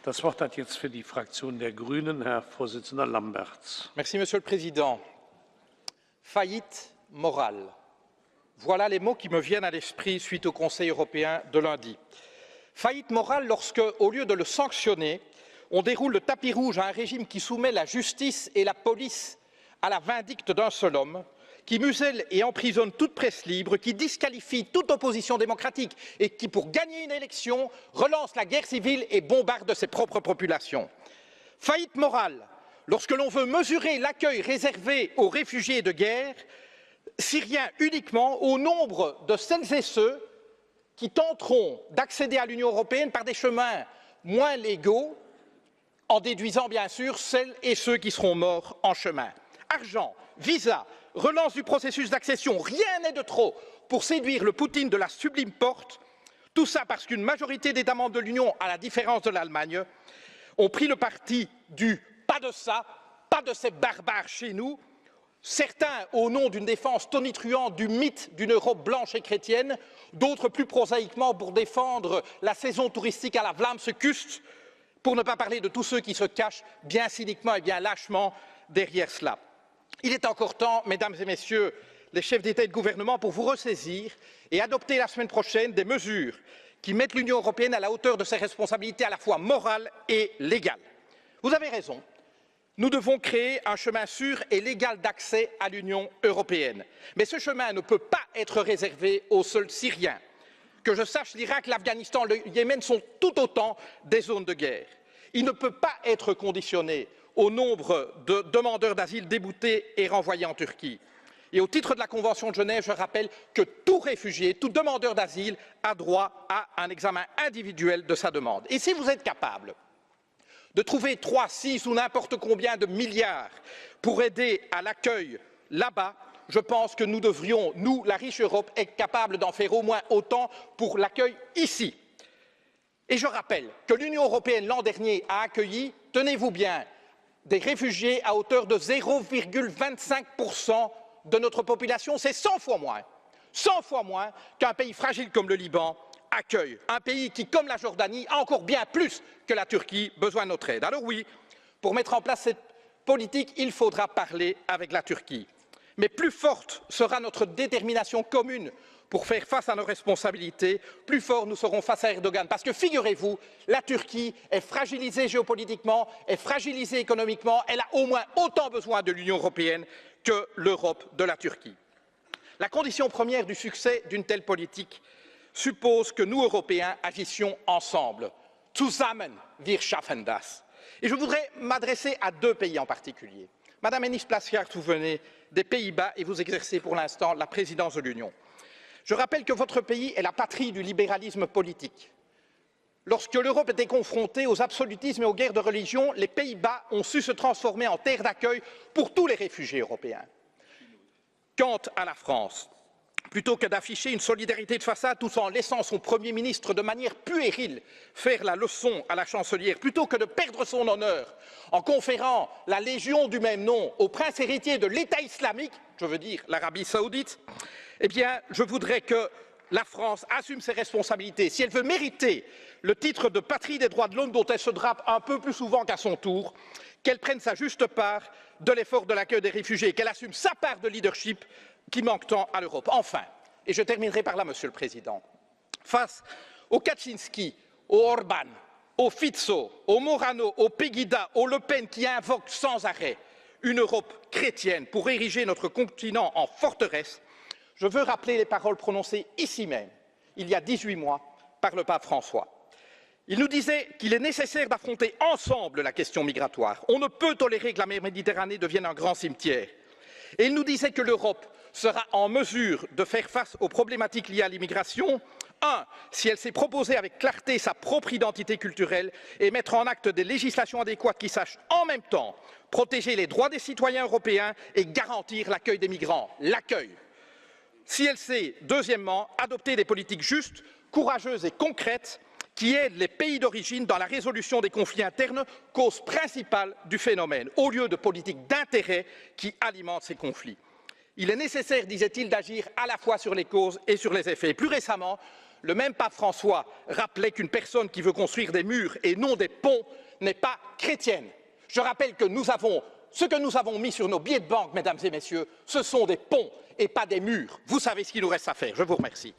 Das Wort hat jetzt für die Fraktion der Grünen Herr Vorsitzender Lamberts. Merci, Monsieur le Président. Faillite morale. Voilà les mots qui me viennent à l'esprit suite au Conseil européen de lundi. Faillite morale lorsque, au lieu de le sanctionner, on déroule le tapis rouge à un régime qui soumet la justice et la police à la vindicte d'un seul homme, qui muselle et emprisonne toute presse libre, qui disqualifie toute opposition démocratique et qui, pour gagner une élection, relance la guerre civile et bombarde ses propres populations. Faillite morale lorsque l'on veut mesurer l'accueil réservé aux réfugiés de guerre syriens uniquement au nombre de celles et ceux qui tenteront d'accéder à l'Union européenne par des chemins moins légaux, en déduisant bien sûr celles et ceux qui seront morts en chemin. Argent, visa, relance du processus d'accession, rien n'est de trop pour séduire le Poutine de la sublime porte, tout ça parce qu'une majorité d'États membres de l'Union, à la différence de l'Allemagne, ont pris le parti du « pas de ça, pas de ces barbares chez nous », certains au nom d'une défense tonitruante du mythe d'une Europe blanche et chrétienne, d'autres plus prosaïquement pour défendre la saison touristique à la Vlaamse Kust, pour ne pas parler de tous ceux qui se cachent bien cyniquement et bien lâchement derrière cela. Il est encore temps, mesdames et messieurs les chefs d'État et de gouvernement, pour vous ressaisir et adopter la semaine prochaine des mesures qui mettent l'Union européenne à la hauteur de ses responsabilités à la fois morales et légales. Vous avez raison, nous devons créer un chemin sûr et légal d'accès à l'Union européenne. Mais ce chemin ne peut pas être réservé aux seuls Syriens. Que je sache, l'Irak, l'Afghanistan, le Yémen sont tout autant des zones de guerre. Il ne peut pas être conditionné au nombre de demandeurs d'asile déboutés et renvoyés en Turquie. Et au titre de la Convention de Genève, je rappelle que tout réfugié, tout demandeur d'asile a droit à un examen individuel de sa demande. Et si vous êtes capable de trouver 3, 6 ou n'importe combien de milliards pour aider à l'accueil là-bas, je pense que nous devrions, nous, la riche Europe, être capables d'en faire au moins autant pour l'accueil ici. Et je rappelle que l'Union européenne, l'an dernier, a accueilli, tenez-vous bien, des réfugiés à hauteur de 0,25% de notre population. C'est 100 fois moins qu'un pays fragile comme le Liban accueille. Un pays qui, comme la Jordanie, a encore bien plus que la Turquie besoin de notre aide. Alors oui, pour mettre en place cette politique, il faudra parler avec la Turquie. Mais plus forte sera notre détermination commune pour faire face à nos responsabilités, plus fort nous serons face à Erdogan. Parce que figurez-vous, la Turquie est fragilisée géopolitiquement, est fragilisée économiquement, elle a au moins autant besoin de l'Union européenne que l'Europe de la Turquie. La condition première du succès d'une telle politique suppose que nous, Européens, agissions ensemble. Zusammen wir schaffen das. Et je voudrais m'adresser à 2 pays en particulier. Madame Hennis-Plasschaert, vous venez des Pays-Bas et vous exercez pour l'instant la présidence de l'Union. Je rappelle que votre pays est la patrie du libéralisme politique. Lorsque l'Europe était confrontée aux absolutismes et aux guerres de religion, les Pays-Bas ont su se transformer en terre d'accueil pour tous les réfugiés européens. Quant à la France, plutôt que d'afficher une solidarité de façade tout en laissant son Premier ministre de manière puérile faire la leçon à la chancelière, plutôt que de perdre son honneur en conférant la Légion du même nom au prince héritier de l'État islamique, je veux dire l'Arabie saoudite, eh bien, je voudrais que la France assume ses responsabilités. Si elle veut mériter le titre de patrie des droits de l'homme dont elle se drape un peu plus souvent qu'à son tour, qu'elle prenne sa juste part de l'effort de l'accueil des réfugiés, qu'elle assume sa part de leadership qui manque tant à l'Europe. Enfin, et je terminerai par là, Monsieur le Président, face aux Kaczynski, aux Orban, aux Fico, aux Morano, aux Pegida, aux Le Pen qui invoquent sans arrêt une Europe chrétienne pour ériger notre continent en forteresse, je veux rappeler les paroles prononcées ici même, il y a 18 mois, par le pape François. Il nous disait qu'il est nécessaire d'affronter ensemble la question migratoire. On ne peut tolérer que la mer Méditerranée devienne un grand cimetière. Et il nous disait que l'Europe sera en mesure de faire face aux problématiques liées à l'immigration, si elle s'est proposée avec clarté sa propre identité culturelle et mettre en acte des législations adéquates qui sachent en même temps protéger les droits des citoyens européens et garantir l'accueil des migrants. L'accueil. Si elle sait, deuxièmement, adopter des politiques justes, courageuses et concrètes qui aident les pays d'origine dans la résolution des conflits internes, cause principale du phénomène, au lieu de politiques d'intérêt qui alimentent ces conflits. Il est nécessaire, disait-il, d'agir à la fois sur les causes et sur les effets. Et plus récemment, le même pape François rappelait qu'une personne qui veut construire des murs et non des ponts n'est pas chrétienne. Je rappelle que ce que nous avons mis sur nos billets de banque, mesdames et messieurs, ce sont des ponts et pas des murs. Vous savez ce qu'il nous reste à faire. Je vous remercie.